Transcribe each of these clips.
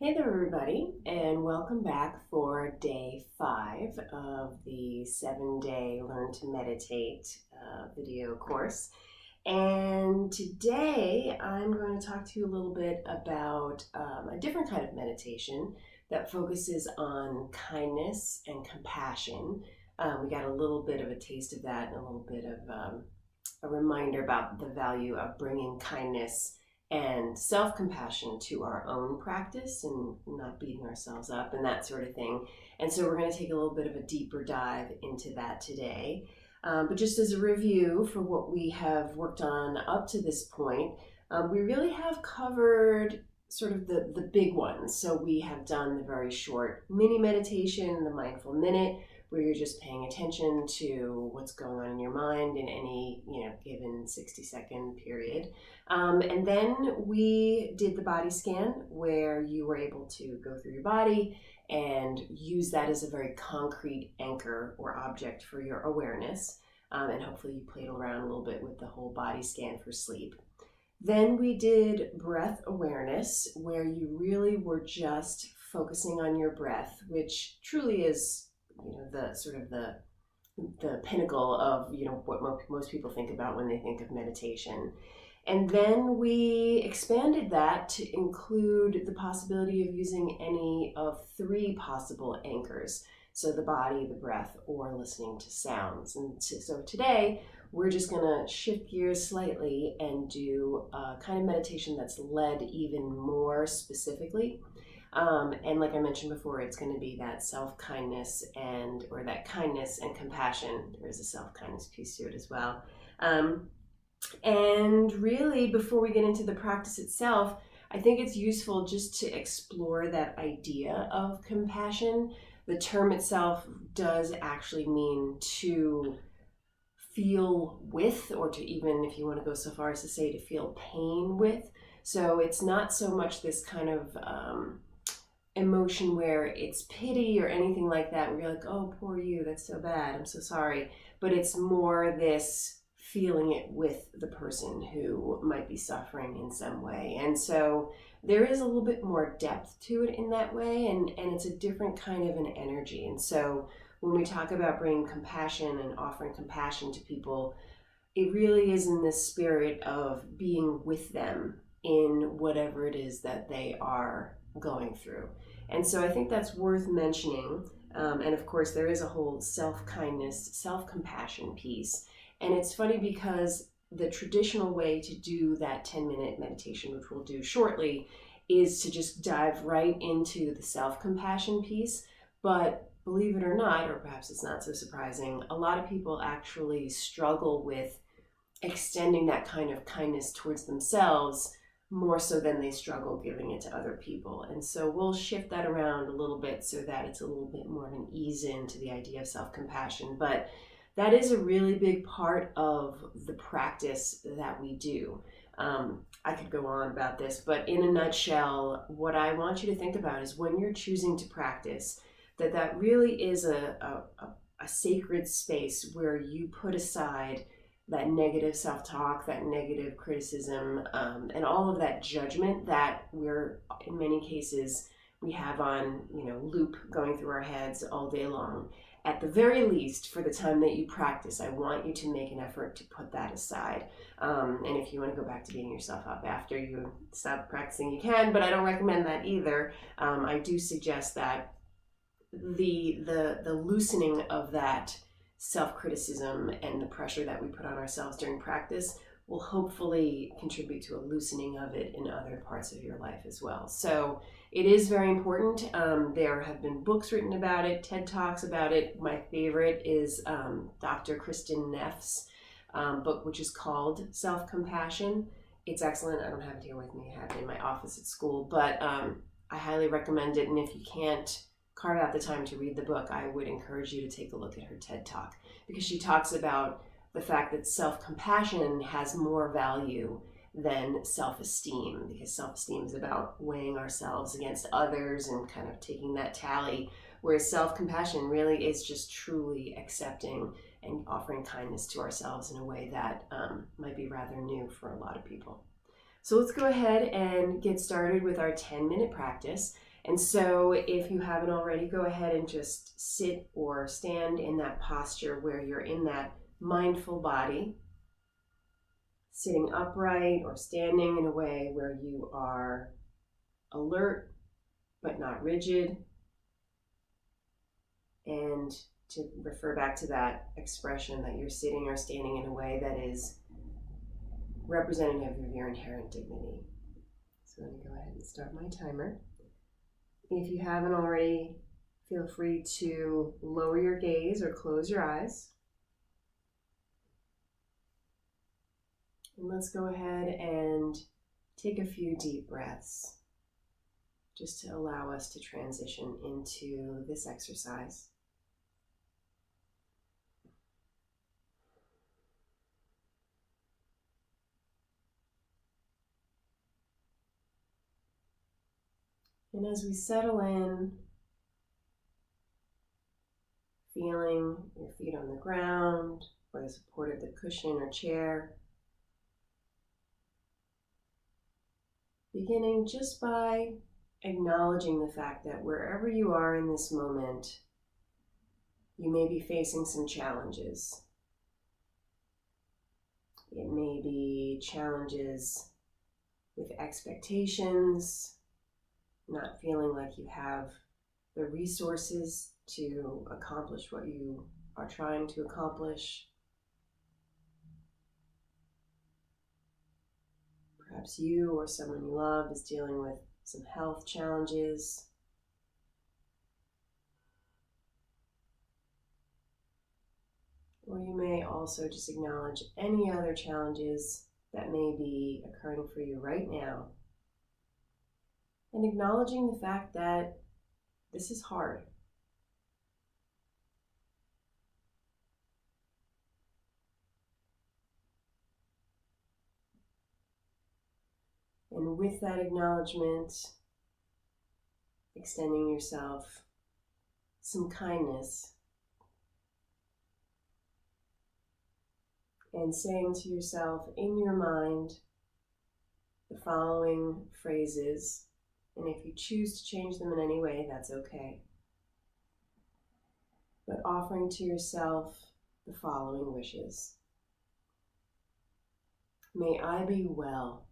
Hey there, everybody, and welcome back for day 5 of the 7-day Learn to Meditate video course. And today I'm going to talk to you a little bit about a different kind of meditation that focuses on kindness and compassion. We got a little bit of a taste of that and a little bit of a reminder about the value of bringing kindness and self-compassion to our own practice and not beating ourselves up and that sort of thing. And so we're going to take a little bit of a deeper dive into that today. But just as a review for what we have worked on up to this point, we really have covered sort of the big ones. So we have done the very short mini meditation, the mindful minute, where you're just paying attention to what's going on in your mind in any given 60-second period. And then we did the body scan, where you were able to go through your body and use that as a very concrete anchor or object for your awareness. And hopefully you played around a little bit with the whole body scan for sleep. Then we did breath awareness, where you really were just focusing on your breath, which truly is the sort of the pinnacle of what most people think about when they think of meditation. And then we expanded that to include the possibility of using any of 3 possible anchors. So the body, the breath, or listening to sounds. And so today we're just going to shift gears slightly and do a kind of meditation that's led even more specifically. And like I mentioned before, it's going to be that self-kindness or that kindness and compassion. There is a self-kindness piece to it as well. And really, before we get into the practice itself, I think it's useful just to explore that idea of compassion. The term itself does actually mean to feel with, or to even, if you want to go so far as to say, to feel pain with. So it's not so much this kind of emotion where it's pity or anything like that, where you're like, oh, poor you, that's so bad, I'm so sorry. But it's more this feeling it with the person who might be suffering in some way. And so there is a little bit more depth to it in that way, and it's a different kind of an energy. And so when we talk about bringing compassion and offering compassion to people, it really is in this spirit of being with them in whatever it is that they are going through. And so I think that's worth mentioning. And of course, there is a whole self-kindness, self-compassion piece. And it's funny because the traditional way to do that 10-minute meditation, which we'll do shortly, is to just dive right into the self-compassion piece. But believe it or not, or perhaps it's not so surprising, a lot of people actually struggle with extending that kind of kindness towards themselves more so than they struggle giving it to other people. And so we'll shift that around a little bit so that it's a little bit more of an ease into the idea of self-compassion. But that is a really big part of the practice that we do. I could go on about this, but in a nutshell, what I want you to think about is when you're choosing to practice, that really is a sacred space where you put aside that negative self-talk, that negative criticism, and all of that judgment that we're, in many cases, we have on, loop going through our heads all day long. At the very least, for the time that you practice, I want you to make an effort to put that aside. And if you want to go back to beating yourself up after you stop practicing, you can, but I don't recommend that either. I do suggest that the loosening of that self-criticism and the pressure that we put on ourselves during practice will hopefully contribute to a loosening of it in other parts of your life as well. So it is very important. There have been books written about it, TED Talks about it. My favorite is Dr. Kristin Neff's book, which is called Self-Compassion. It's excellent. I don't have it here with me. I have it in my office at school, but I highly recommend it. And if you can't carve out the time to read the book, I would encourage you to take a look at her TED Talk, because she talks about the fact that self-compassion has more value than self-esteem, because self-esteem is about weighing ourselves against others and kind of taking that tally, whereas self-compassion really is just truly accepting and offering kindness to ourselves in a way that might be rather new for a lot of people. So let's go ahead and get started with our 10-minute practice. And so if you haven't already, go ahead and just sit or stand in that posture where you're in that mindful body, sitting upright or standing in a way where you are alert but not rigid. And to refer back to that expression, that you're sitting or standing in a way that is representative of your inherent dignity. So let me go ahead and start my timer. If you haven't already, feel free to lower your gaze or close your eyes. And let's go ahead and take a few deep breaths just to allow us to transition into this exercise. And as we settle in, feeling your feet on the ground or the support of the cushion or chair, beginning just by acknowledging the fact that wherever you are in this moment, you may be facing some challenges. It may be challenges with expectations, not feeling like you have the resources to accomplish what you are trying to accomplish. Perhaps you or someone you love is dealing with some health challenges. Or you may also just acknowledge any other challenges that may be occurring for you right now. And acknowledging the fact that this is hard. And with that acknowledgement, extending yourself some kindness and saying to yourself in your mind the following phrases. And if you choose to change them in any way, that's okay. But offering to yourself the following wishes. May I be well.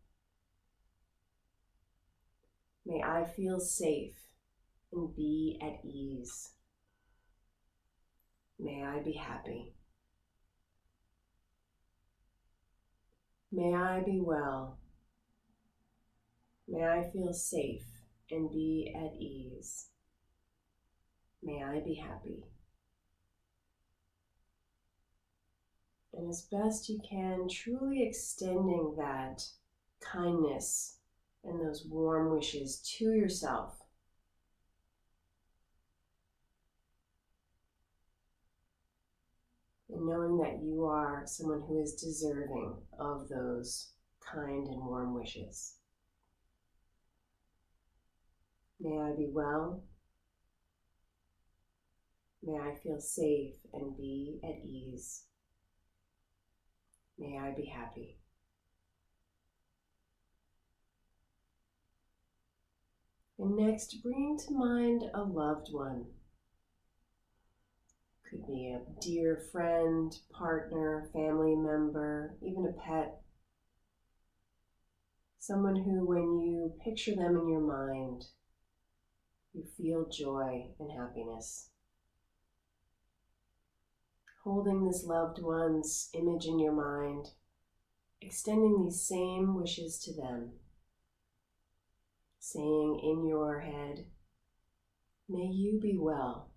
May I feel safe and be at ease. May I be happy. May I be well. May I feel safe and be at ease. May I be happy. And as best you can, truly extending that kindness and those warm wishes to yourself. And knowing that you are someone who is deserving of those kind and warm wishes. May I be well. May I feel safe and be at ease. May I be happy. And next, bring to mind a loved one. Could be a dear friend, partner, family member, even a pet. Someone who, when you picture them in your mind, you feel joy and happiness. Holding this loved one's image in your mind, extending these same wishes to them. Saying in your head, may you be well.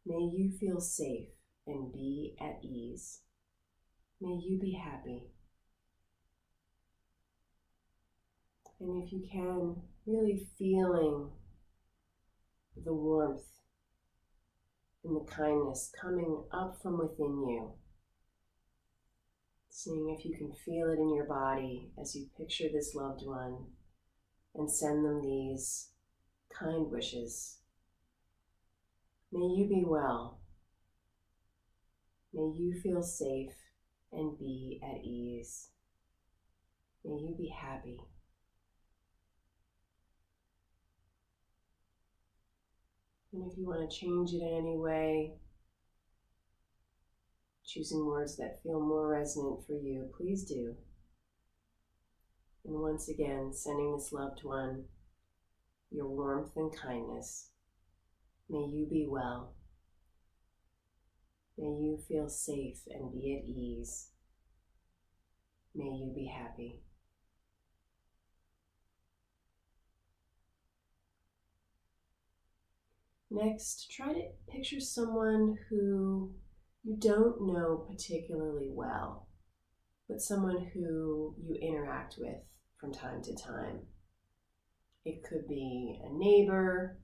May you feel safe and be at ease. May you be happy. And if you can, really feeling the warmth and the kindness coming up from within you. Seeing if you can feel it in your body as you picture this loved one and send them these kind wishes. May you be well. May you feel safe and be at ease. May you be happy. And if you want to change it in any way, choosing words that feel more resonant for you, please do. And once again, sending this loved one your warmth and kindness. May you be well. May you feel safe and be at ease. May you be happy. Next, try to picture someone who you don't know particularly well, but someone who you interact with from time to time. It could be a neighbor,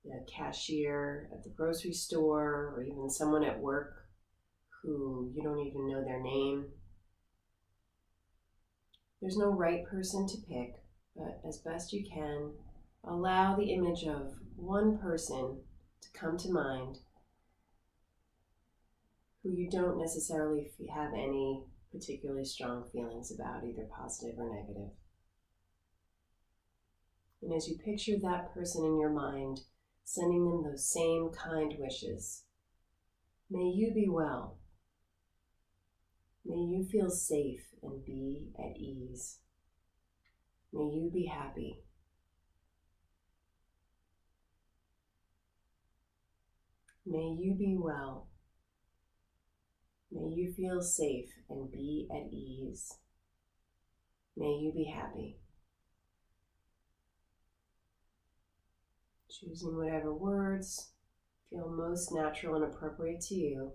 a cashier at the grocery store, or even someone at work who you don't even know their name. There's no right person to pick, but as best you can, allow the image of one person to come to mind who you don't necessarily have any particularly strong feelings about, either positive or negative. And as you picture that person in your mind, sending them those same kind wishes, may you be well. May you feel safe and be at ease. May you be happy. May you be well. May you feel safe and be at ease. May you be happy. Choosing whatever words feel most natural and appropriate to you.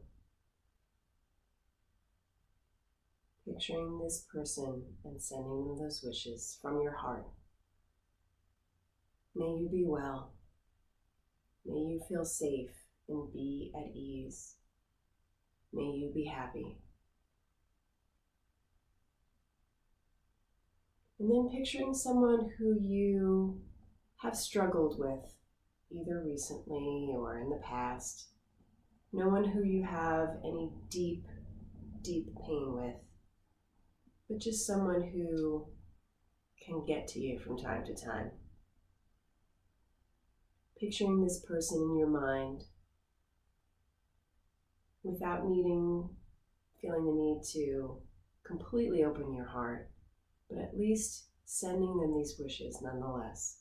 Picturing this person and sending them those wishes from your heart. May you be well. May you feel safe and be at ease. May you be happy. And then picturing someone who you have struggled with, either recently or in the past. No one who you have any deep pain with, but just someone who can get to you from time to time. Picturing this person in your mind without feeling the need to completely open your heart, but at least sending them these wishes nonetheless.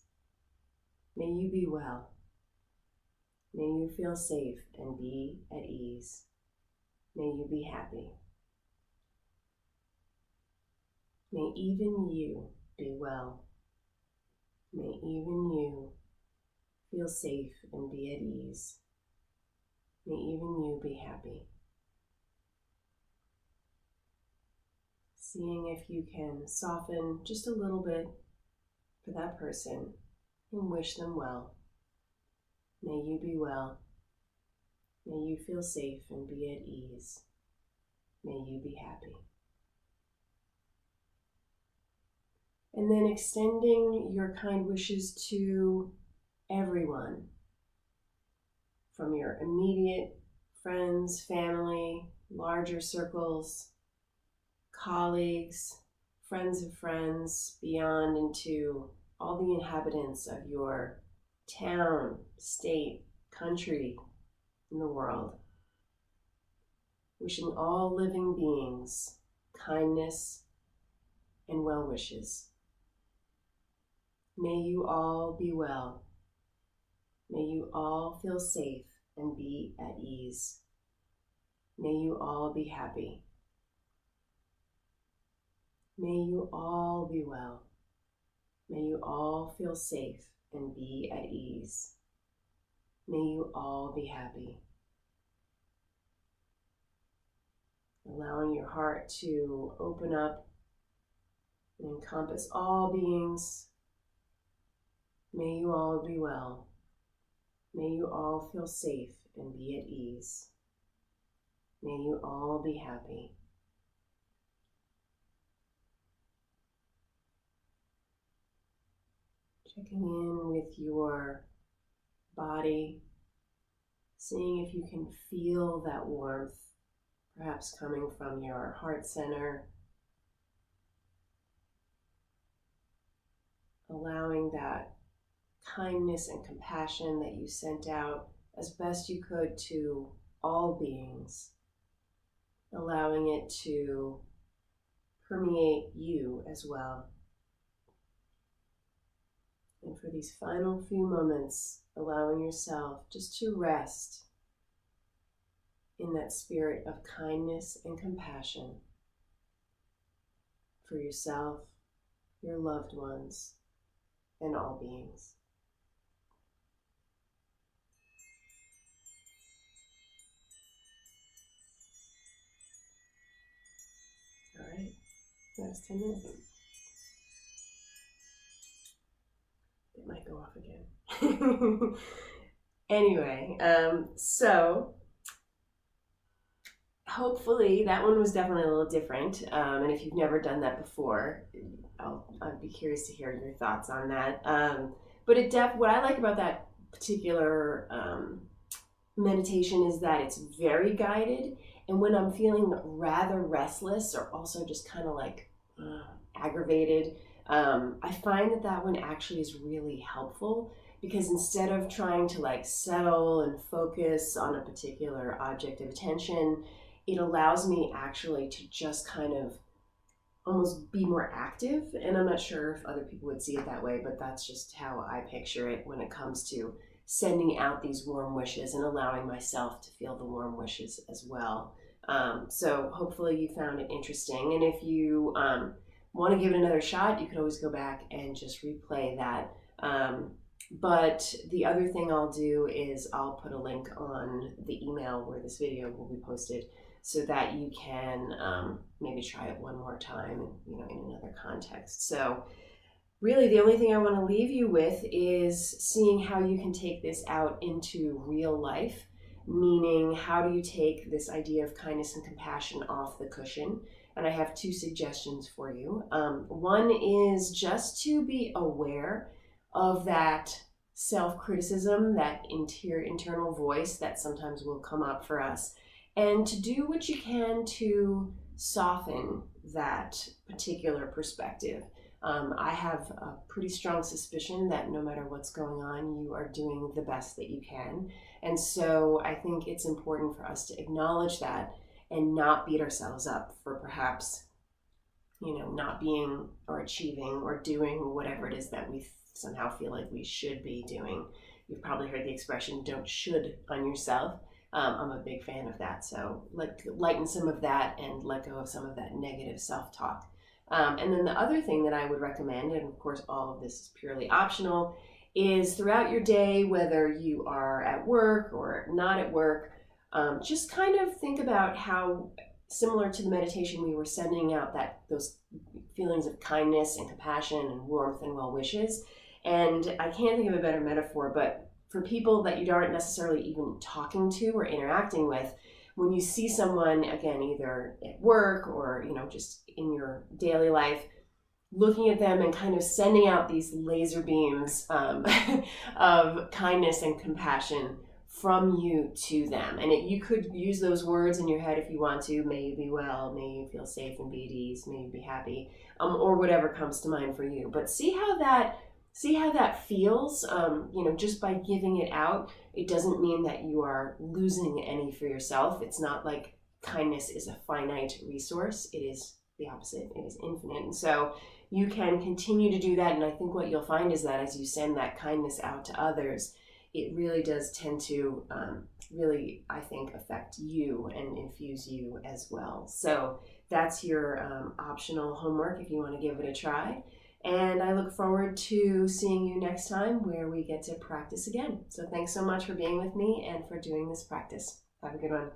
May you be well. May you feel safe and be at ease. May you be happy. May even you be well. May even you feel safe and be at ease. May even you be happy. Seeing if you can soften just a little bit for that person and wish them well. May you be well. May you feel safe and be at ease. May you be happy. And then extending your kind wishes to everyone, from your immediate friends, family, larger circles, colleagues, friends of friends, beyond into all the inhabitants of your town, state, country, in the world. Wishing all living beings kindness and well wishes. May you all be well. May you all feel safe and be at ease. May you all be happy. May you all be well. May you all feel safe and be at ease. May you all be happy. Allowing your heart to open up and encompass all beings. May you all be well. May you all feel safe and be at ease. May you all be happy. Checking in with your body, seeing if you can feel that warmth, perhaps coming from your heart center. Allowing that kindness and compassion that you sent out as best you could to all beings, allowing it to permeate you as well. And for these final few moments, allowing yourself just to rest in that spirit of kindness and compassion for yourself, your loved ones, and all beings. All right, last 10 minutes. It might go off again. Anyway, so hopefully that one was definitely a little different. And if you've never done that before, I'd be curious to hear your thoughts on that. But what I like about that particular meditation is that it's very guided. And when I'm feeling rather restless or also just kind of like aggravated, I find that one actually is really helpful, because instead of trying to like settle and focus on a particular object of attention, it allows me actually to just kind of almost be more active. And I'm not sure if other people would see it that way, but that's just how I picture it when it comes to sending out these warm wishes and allowing myself to feel the warm wishes as well. So hopefully you found it interesting. And if you want to give it another shot, you can always go back and just replay that. But the other thing I'll do is I'll put a link on the email where this video will be posted, so that you can maybe try it one more time, in another context. So really the only thing I want to leave you with is seeing how you can take this out into real life, meaning how do you take this idea of kindness and compassion off the cushion? And I have 2 suggestions for you. One is just to be aware of that self-criticism, that internal voice that sometimes will come up for us, and to do what you can to soften that particular perspective. I have a pretty strong suspicion that no matter what's going on, you are doing the best that you can. And so I think it's important for us to acknowledge that and not beat ourselves up for perhaps, not being or achieving or doing whatever it is that we somehow feel like we should be doing. You've probably heard the expression, don't should on yourself. I'm a big fan of that. So lighten some of that and let go of some of that negative self-talk. And then the other thing that I would recommend, and of course all of this is purely optional, is throughout your day, whether you are at work or not at work, just kind of think about how, similar to the meditation, we were sending out those feelings of kindness and compassion and warmth and well wishes. And I can't think of a better metaphor, but for people that you aren't necessarily even talking to or interacting with, when you see someone, again, either at work or, just in your daily life, looking at them and kind of sending out these laser beams of kindness and compassion from you to them. And you could use those words in your head if you want to. May you be well, may you feel safe and be at ease, may you be happy, or whatever comes to mind for you. But see how that feels, just by giving it out. It doesn't mean that you are losing any for yourself. It's not like kindness is a finite resource. It is the opposite. It is infinite. And so you can continue to do that. And I think what you'll find is that as you send that kindness out to others, it really does tend to really, I think, affect you and infuse you as well. So that's your optional homework if you want to give it a try. And I look forward to seeing you next time where we get to practice again. So thanks so much for being with me and for doing this practice. Have a good one.